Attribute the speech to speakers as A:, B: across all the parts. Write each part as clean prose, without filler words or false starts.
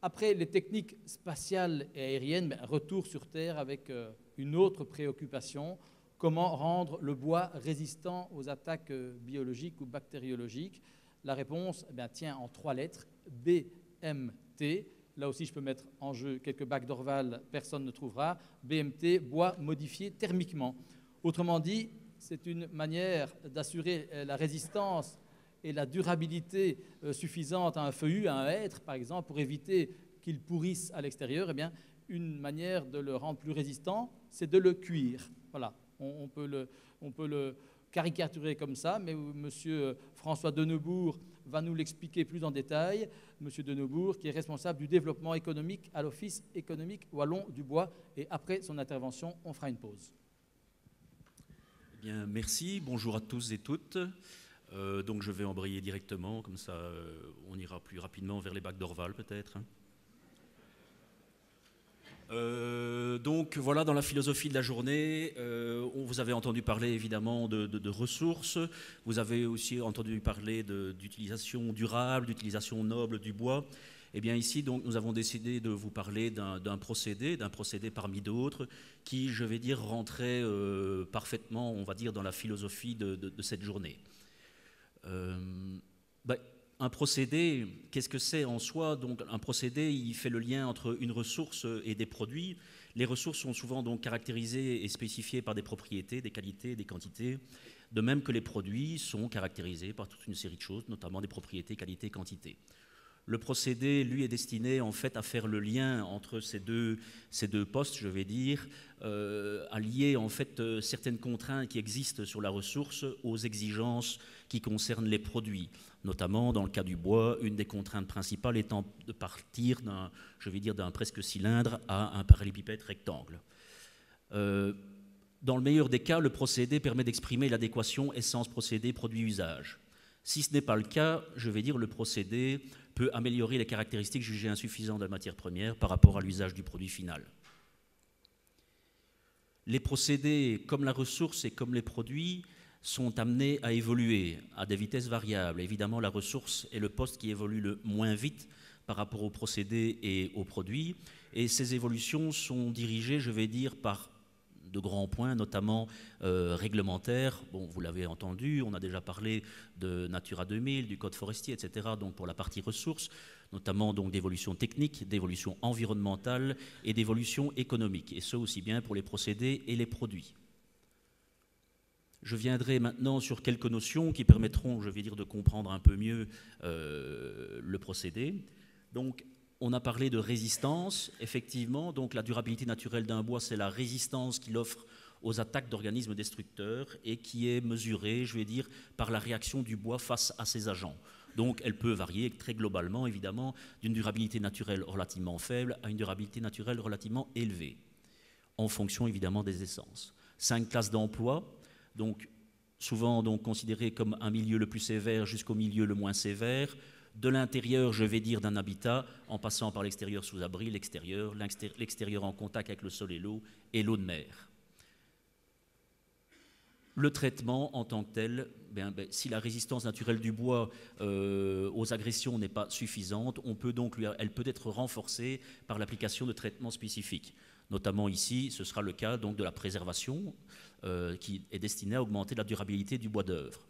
A: Après les techniques spatiales et aériennes, retour sur Terre avec une autre préoccupation, comment rendre le bois résistant aux attaques biologiques ou bactériologiques. La réponse tient en 3 lettres, BMT. Là aussi, je peux mettre en jeu quelques bacs d'Orval, personne ne trouvera. BMT, bois modifié thermiquement. Autrement dit, c'est une manière d'assurer la résistance et la durabilité suffisante à un feuillu, à un hêtre, par exemple, pour éviter qu'il pourrisse à l'extérieur. Une manière de le rendre plus résistant, c'est de le cuire. Voilà, on peut le caricaturer comme ça, mais M. François Denebourg va nous l'expliquer plus en détail. M. Denebourg, qui est responsable du développement économique à l'Office économique wallon du bois. Et après son intervention, on fera une pause.
B: Eh bien, merci. Bonjour à tous et toutes. Donc je vais embrayer directement, comme ça on ira plus rapidement vers les bacs d'Orval peut-être. Donc voilà, dans la philosophie de la journée, vous avez entendu parler évidemment de ressources, vous avez aussi entendu parler d'utilisation durable, d'utilisation noble du bois. Eh bien ici, donc, nous avons décidé de vous parler d'un procédé parmi d'autres, qui, je vais dire, rentrait parfaitement, on va dire, dans la philosophie de cette journée. Un procédé, qu'est-ce que c'est en soi? Donc, un procédé, il fait le lien entre une ressource et des produits. Les ressources sont souvent donc caractérisées et spécifiées par des propriétés, des qualités, des quantités, de même que les produits sont caractérisés par toute une série de choses, notamment des propriétés, qualités, quantités. Le procédé, lui, est destiné en fait à faire le lien entre ces deux postes, je vais dire, à lier en fait certaines contraintes qui existent sur la ressource aux exigences qui concernent les produits. Notamment, dans le cas du bois, une des contraintes principales étant de partir d'un presque cylindre à un parallélépipède rectangle. Dans le meilleur des cas, le procédé permet d'exprimer l'adéquation essence-procédé-produit-usage. Si ce n'est pas le cas, je vais dire le procédé peut améliorer les caractéristiques jugées insuffisantes de la matière première par rapport à l'usage du produit final. Les procédés, comme la ressource et comme les produits, sont amenés à évoluer à des vitesses variables. Évidemment, la ressource est le poste qui évolue le moins vite par rapport aux procédés et aux produits. Et ces évolutions sont dirigées, je vais dire, par de grands points, notamment réglementaires. Bon, vous l'avez entendu, on a déjà parlé de Natura 2000, du Code forestier, etc. Donc pour la partie ressources, notamment donc d'évolution technique, d'évolution environnementale et d'évolution économique. Et ce aussi bien pour les procédés et les produits. Je viendrai maintenant sur quelques notions qui permettront, je vais dire, de comprendre un peu mieux le procédé. Donc, on a parlé de résistance, effectivement. Donc, la durabilité naturelle d'un bois, c'est la résistance qu'il offre aux attaques d'organismes destructeurs et qui est mesurée, je vais dire, par la réaction du bois face à ses agents. Donc, elle peut varier très globalement, évidemment, d'une durabilité naturelle relativement faible à une durabilité naturelle relativement élevée, en fonction, évidemment, des essences. 5 classes d'emploi. Donc, souvent donc, considéré comme un milieu le plus sévère jusqu'au milieu le moins sévère, de l'intérieur, je vais dire, d'un habitat, en passant par l'extérieur sous abri, l'extérieur en contact avec le sol et l'eau de mer. Le traitement en tant que tel, si la résistance naturelle du bois aux agressions n'est pas suffisante, elle peut être renforcée par l'application de traitements spécifiques. Notamment ici, ce sera le cas donc, de la préservation, qui est destinée à augmenter la durabilité du bois d'œuvre.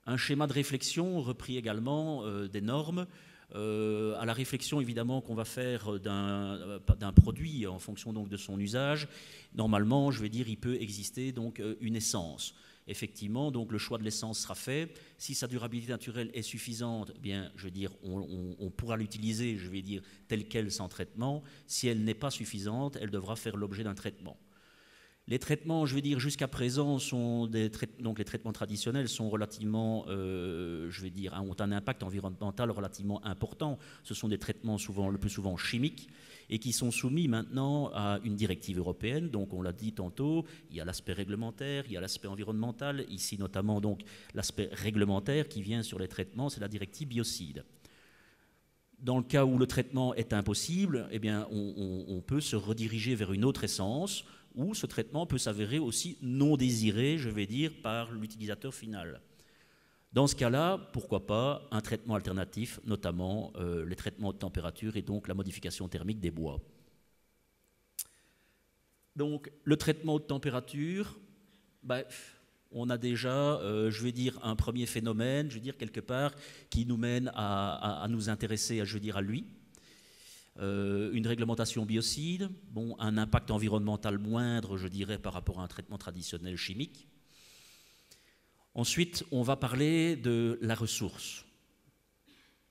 B: Un schéma de réflexion repris également des normes, à la réflexion évidemment qu'on va faire d'un produit en fonction donc, de son usage. Normalement, je vais dire, il peut exister donc, une essence. Effectivement, donc, le choix de l'essence sera fait. Si sa durabilité naturelle est suffisante, eh bien, je veux dire, on pourra l'utiliser, je vais dire, telle qu'elle sans traitement. Si elle n'est pas suffisante, elle devra faire l'objet d'un traitement. Les traitements, je veux dire, jusqu'à présent, donc les traitements traditionnels sont relativement, je vais dire, ont un impact environnemental relativement important. Ce sont des traitements le plus souvent chimiques et qui sont soumis maintenant à une directive européenne. Donc, on l'a dit tantôt, il y a l'aspect réglementaire, il y a l'aspect environnemental. Ici, notamment, donc, l'aspect réglementaire qui vient sur les traitements, c'est la directive biocide. Dans le cas où le traitement est impossible, eh bien, on peut se rediriger vers une autre essence, où ce traitement peut s'avérer aussi non désiré, je vais dire, par l'utilisateur final. Dans ce cas-là, pourquoi pas un traitement alternatif, notamment les traitements de température et donc la modification thermique des bois. Donc le traitement de température, on a déjà, je vais dire, un premier phénomène, je veux dire, quelque part, qui nous mène à nous intéresser, à lui. Une réglementation biocide, bon, un impact environnemental moindre, je dirais, par rapport à un traitement traditionnel chimique. Ensuite, on va parler de la ressource.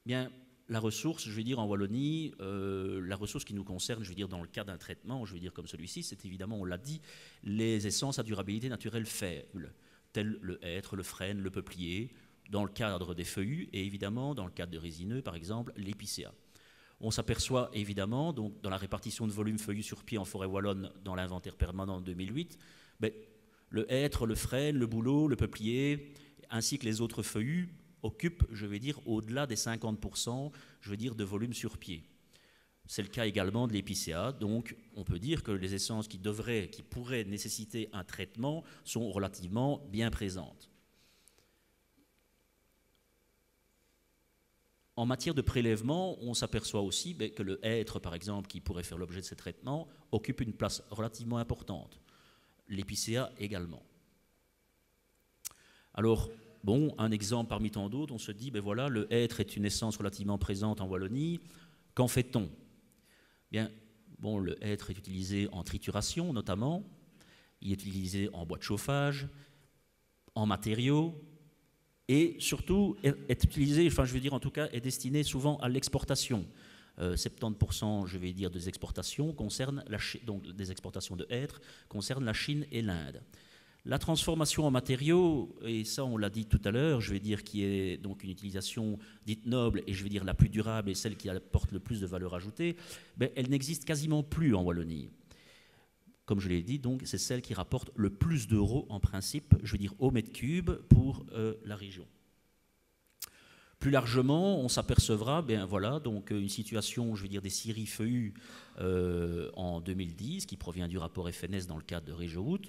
B: Bien, la ressource, je veux dire, en Wallonie, la ressource qui nous concerne, je veux dire, dans le cas d'un traitement, je veux dire, comme celui-ci, c'est évidemment, on l'a dit, les essences à durabilité naturelle faible, telles le hêtre, le frêne, le peuplier, dans le cadre des feuillus, et évidemment, dans le cadre de résineux, par exemple, l'épicéa. On s'aperçoit évidemment, donc, dans la répartition de volume feuillu sur pied en forêt wallonne dans l'inventaire permanent de 2008, le hêtre, le frêne, le bouleau, le peuplier, ainsi que les autres feuillus, occupent, je vais dire, au-delà des 50%, je veux dire, de volume sur pied. C'est le cas également de l'épicéa, donc on peut dire que les essences qui pourraient nécessiter un traitement sont relativement bien présentes. En matière de prélèvement, on s'aperçoit aussi que le hêtre, par exemple, qui pourrait faire l'objet de ces traitements, occupe une place relativement importante. L'épicéa également. Alors, bon, un exemple parmi tant d'autres, on se dit, voilà, le hêtre est une essence relativement présente en Wallonie. Qu'en fait-on? Bien, bon, le hêtre est utilisé en trituration notamment, il est utilisé en bois de chauffage, en matériaux, et surtout est utilisé, enfin je veux dire en tout cas, est destiné souvent à l'exportation. 70%, je vais dire, des exportations concernent donc des exportations de hêtre concernent la Chine et l'Inde. La transformation en matériaux, et ça on l'a dit tout à l'heure, je vais dire qui est donc une utilisation dite noble et je vais dire la plus durable et celle qui apporte le plus de valeur ajoutée, elle n'existe quasiment plus en Wallonie. Comme je l'ai dit, donc c'est celle qui rapporte le plus d'euros en principe, je veux dire au mètre cube pour la région. Plus largement, on s'apercevra, voilà, donc une situation, je veux dire, des scieries feuillues en 2010, qui provient du rapport FNS dans le cadre de Régeout.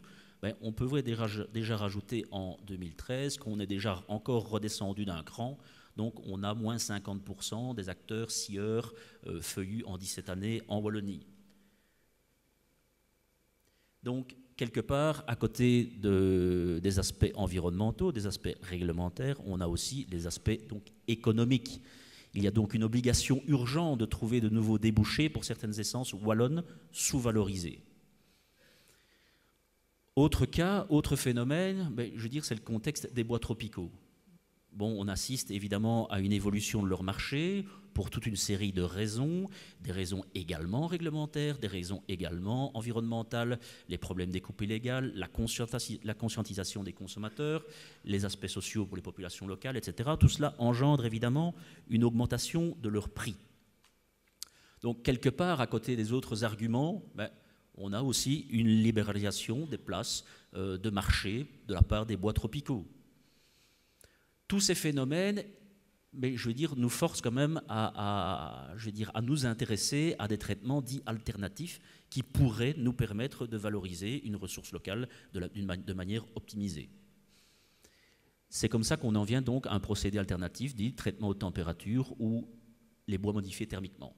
B: On peut déjà rajouter en 2013 qu'on est déjà encore redescendu d'un cran. Donc on a moins 50% des acteurs scieurs feuillus en 17 années en Wallonie. Donc, quelque part, à côté des aspects environnementaux, des aspects réglementaires, on a aussi les aspects donc, économiques. Il y a donc une obligation urgente de trouver de nouveaux débouchés pour certaines essences wallonnes sous-valorisées. Autre cas, autre phénomène, je veux dire, c'est le contexte des bois tropicaux. Bon, on assiste évidemment à une évolution de leur marché pour toute une série de raisons, des raisons également réglementaires, des raisons également environnementales, les problèmes des coupes illégales, la conscientisation des consommateurs, les aspects sociaux pour les populations locales, etc. Tout cela engendre évidemment une augmentation de leur prix. Donc quelque part, à côté des autres arguments, on a aussi une libéralisation des places de marché de la part des bois tropicaux. Tous ces phénomènes, je veux dire, nous forcent quand même à nous intéresser à des traitements dits alternatifs qui pourraient nous permettre de valoriser une ressource locale de manière optimisée. C'est comme ça qu'on en vient donc à un procédé alternatif dit traitement haute température ou les bois modifiés thermiquement.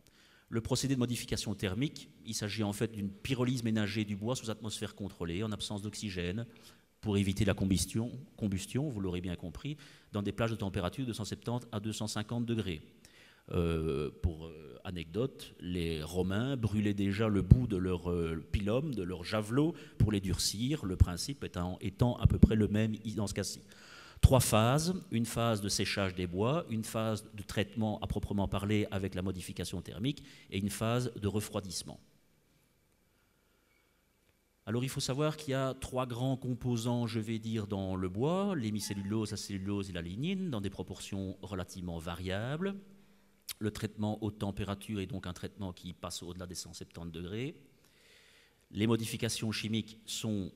B: Le procédé de modification thermique, il s'agit en fait d'une pyrolyse ménagée du bois sous atmosphère contrôlée, en absence d'oxygène, pour éviter la combustion, vous l'aurez bien compris, dans des plages de température de 170 à 250 degrés. Pour anecdote, les Romains brûlaient déjà le bout de leur pilum, de leur javelot, pour les durcir, le principe étant à peu près le même dans ce cas-ci. 3 phases, une phase de séchage des bois, une phase de traitement à proprement parler avec la modification thermique et une phase de refroidissement. Alors il faut savoir qu'il y a 3 grands composants, je vais dire, dans le bois, l'hémicellulose, la cellulose et la lignine, dans des proportions relativement variables. Le traitement haute température est donc un traitement qui passe au-delà des 170 degrés. Les modifications chimiques sont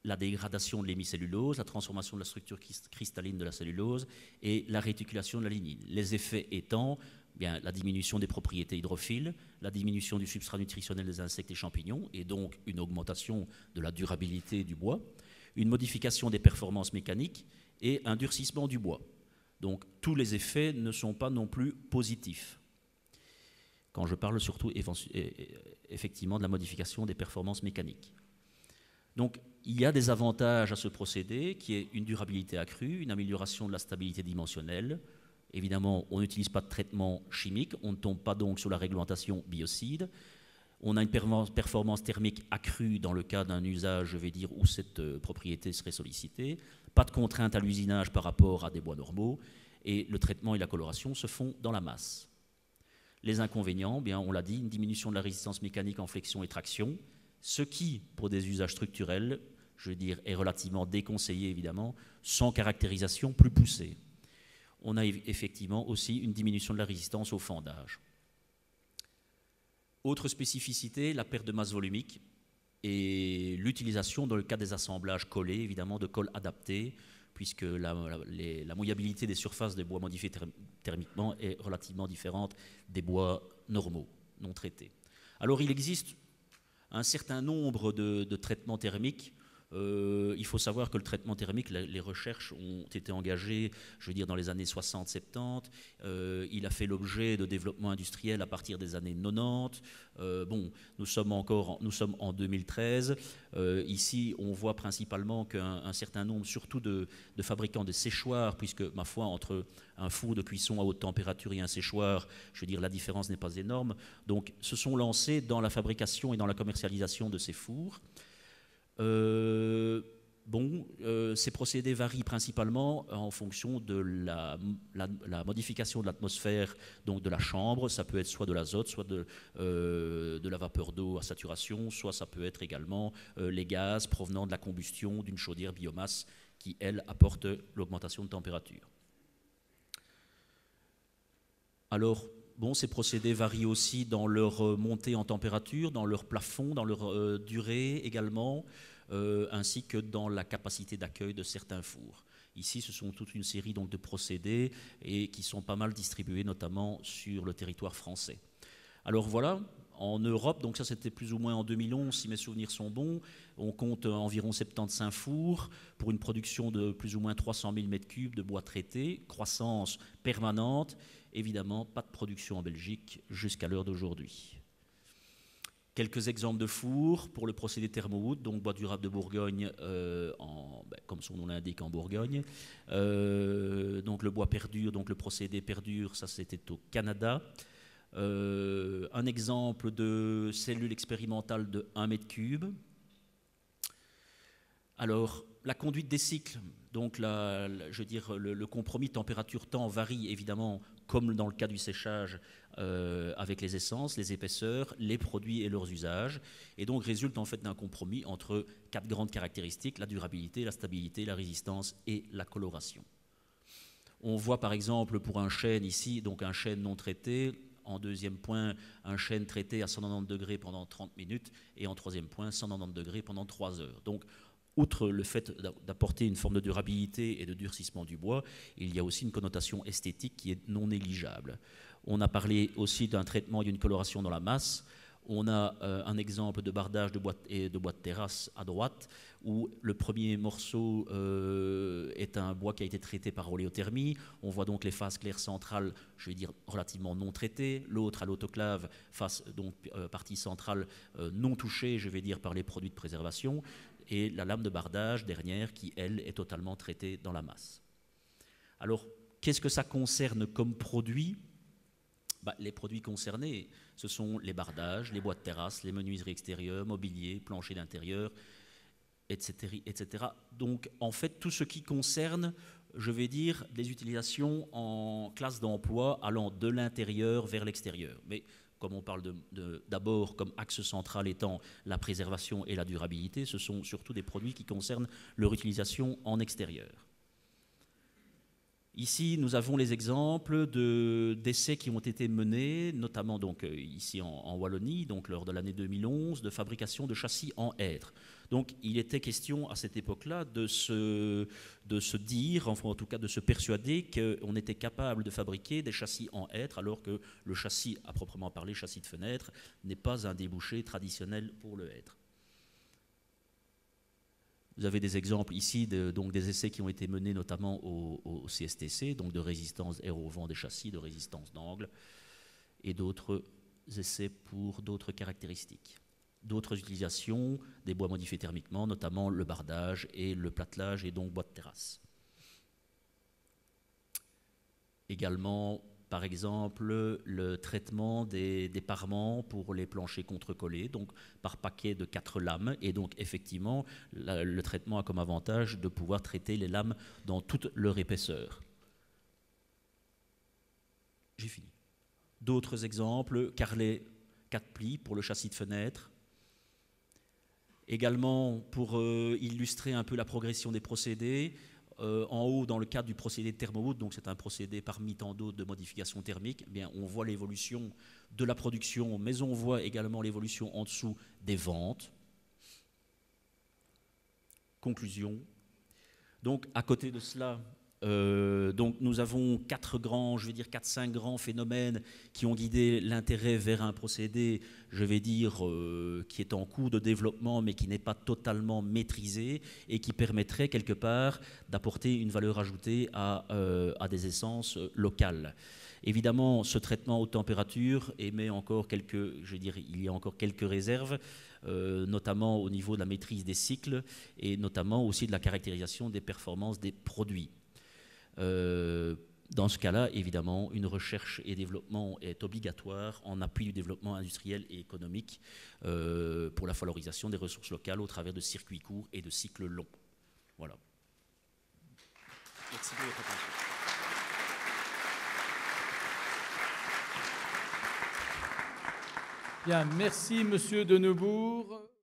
B: la dégradation de l'hémicellulose, la transformation de la structure cristalline de la cellulose et la réticulation de la lignine. Les effets étant la diminution des propriétés hydrophiles, la diminution du substrat nutritionnel des insectes et champignons, et donc une augmentation de la durabilité du bois, une modification des performances mécaniques et un durcissement du bois. Donc tous les effets ne sont pas non plus positifs. Quand je parle surtout effectivement de la modification des performances mécaniques. Donc il y a des avantages à ce procédé qui est une durabilité accrue, une amélioration de la stabilité dimensionnelle. Évidemment, on n'utilise pas de traitement chimique, on ne tombe pas donc sur la réglementation biocide. On a une performance thermique accrue dans le cas d'un usage, je vais dire, où cette propriété serait sollicitée. Pas de contrainte à l'usinage par rapport à des bois normaux. Et le traitement et la coloration se font dans la masse. Les inconvénients, bien, on l'a dit, une diminution de la résistance mécanique en flexion et traction, ce qui, pour des usages structurels, je veux dire, est relativement déconseillé, évidemment, sans caractérisation plus poussée. On a effectivement aussi une diminution de la résistance au fendage. Autre spécificité, la perte de masse volumique et l'utilisation, dans le cas des assemblages collés, évidemment, de colle adaptée, puisque la mouillabilité des surfaces des bois modifiés thermiquement est relativement différente des bois normaux, non traités. Alors il existe un certain nombre de traitements thermiques. Il faut savoir que le traitement thermique, les recherches ont été engagées, je veux dire, dans les années 60-70. Il a fait l'objet de développement industriel à partir des années 90. Bon, nous sommes en 2013. Ici, on voit principalement qu'un certain nombre, surtout de fabricants de séchoirs, puisque, ma foi, entre un four de cuisson à haute température et un séchoir, je veux dire, la différence n'est pas énorme. Donc, se sont lancés dans la fabrication et dans la commercialisation de ces fours. Ces procédés varient principalement en fonction de la modification de l'atmosphère, donc de la chambre. Ça peut être soit de l'azote, soit de la vapeur d'eau à saturation, soit ça peut être également les gaz provenant de la combustion d'une chaudière biomasse qui, elle, apporte l'augmentation de température. Alors, bon, ces procédés varient aussi dans leur montée en température, dans leur plafond, dans leur durée également, ainsi que dans la capacité d'accueil de certains fours. Ici, ce sont toute une série donc, de procédés et qui sont pas mal distribués, notamment sur le territoire français. Alors voilà, en Europe, donc ça c'était plus ou moins en 2011, si mes souvenirs sont bons, on compte environ 75 fours pour une production de plus ou moins 300 000 m3 de bois traité, croissance permanente. Évidemment, pas de production en Belgique jusqu'à l'heure d'aujourd'hui. Quelques exemples de fours pour le procédé Thermowood, donc bois durable de Bourgogne, comme son nom l'indique, en Bourgogne. Donc le bois perdure, donc le procédé perdure, ça c'était au Canada. Un exemple de cellule expérimentale de 1 m3. Alors, la conduite des cycles, donc je veux dire, le compromis température-temps varie évidemment, comme dans le cas du séchage, avec les essences, les épaisseurs, les produits et leurs usages, et donc résulte en fait d'un compromis entre 4 grandes caractéristiques, la durabilité, la stabilité, la résistance et la coloration. On voit par exemple pour un chêne ici, donc un chêne non traité, en deuxième point, un chêne traité à 190 degrés pendant 30 minutes, et en troisième point, 190 degrés pendant 3 heures. Donc, outre le fait d'apporter une forme de durabilité et de durcissement du bois, il y a aussi une connotation esthétique qui est non négligeable. On a parlé aussi d'un traitement et d'une coloration dans la masse. On a un exemple de bardage de bois de terrasse à droite, où le premier morceau est un bois qui a été traité par oléothermie. On voit donc les faces claires centrales, je vais dire, relativement non traitées. L'autre à l'autoclave, face donc partie centrale non touchée, je vais dire, par les produits de préservation. Et la lame de bardage dernière qui, elle, est totalement traitée dans la masse. Alors, qu'est-ce que ça concerne comme produit ? Les produits concernés, ce sont les bardages, les bois de terrasse, les menuiseries extérieures, mobilier, plancher d'intérieur, etc., etc. Donc, en fait, tout ce qui concerne, je vais dire, des utilisations en classe d'emploi allant de l'intérieur vers l'extérieur. Mais comme on parle d'abord comme axe central étant la préservation et la durabilité, ce sont surtout des produits qui concernent leur utilisation en extérieur. Ici, nous avons les exemples d'essais qui ont été menés, notamment donc, ici en Wallonie, donc lors de l'année 2011, de fabrication de châssis en hêtre. Donc il était question à cette époque-là de se dire, enfin en tout cas de se persuader qu'on était capable de fabriquer des châssis en hêtre, alors que le châssis, à proprement parler, châssis de fenêtre, n'est pas un débouché traditionnel pour le hêtre. Vous avez des exemples ici, donc des essais qui ont été menés notamment au CSTC, donc de résistance air au vent des châssis, de résistance d'angle, et d'autres essais pour d'autres caractéristiques. D'autres utilisations des bois modifiés thermiquement, notamment le bardage et le platelage et donc bois de terrasse. Également, par exemple, le traitement des parements pour les planchers contre-collés, donc par paquet de 4 lames. Et donc, effectivement, le traitement a comme avantage de pouvoir traiter les lames dans toute leur épaisseur. J'ai fini. D'autres exemples, carrelet 4 plis pour le châssis de fenêtre. Également, pour illustrer un peu la progression des procédés, en haut, dans le cadre du procédé de thermo-wood, donc c'est un procédé parmi tant d'autres de modification thermique, eh bien, on voit l'évolution de la production, mais on voit également l'évolution en dessous des ventes. Conclusion. Donc, à côté de cela, donc nous avons 4-5 grands phénomènes qui ont guidé l'intérêt vers un procédé, je vais dire, qui est en cours de développement mais qui n'est pas totalement maîtrisé et qui permettrait quelque part d'apporter une valeur ajoutée à des essences locales. Évidemment, ce traitement haute température émet encore il y a encore quelques réserves, notamment au niveau de la maîtrise des cycles et notamment aussi de la caractérisation des performances des produits. Dans ce cas-là, évidemment, une recherche et développement est obligatoire en appui du développement industriel et économique pour la valorisation des ressources locales au travers de circuits courts et de cycles longs. Voilà. Merci de votre attention.
A: Bien, merci Monsieur de Neubourg.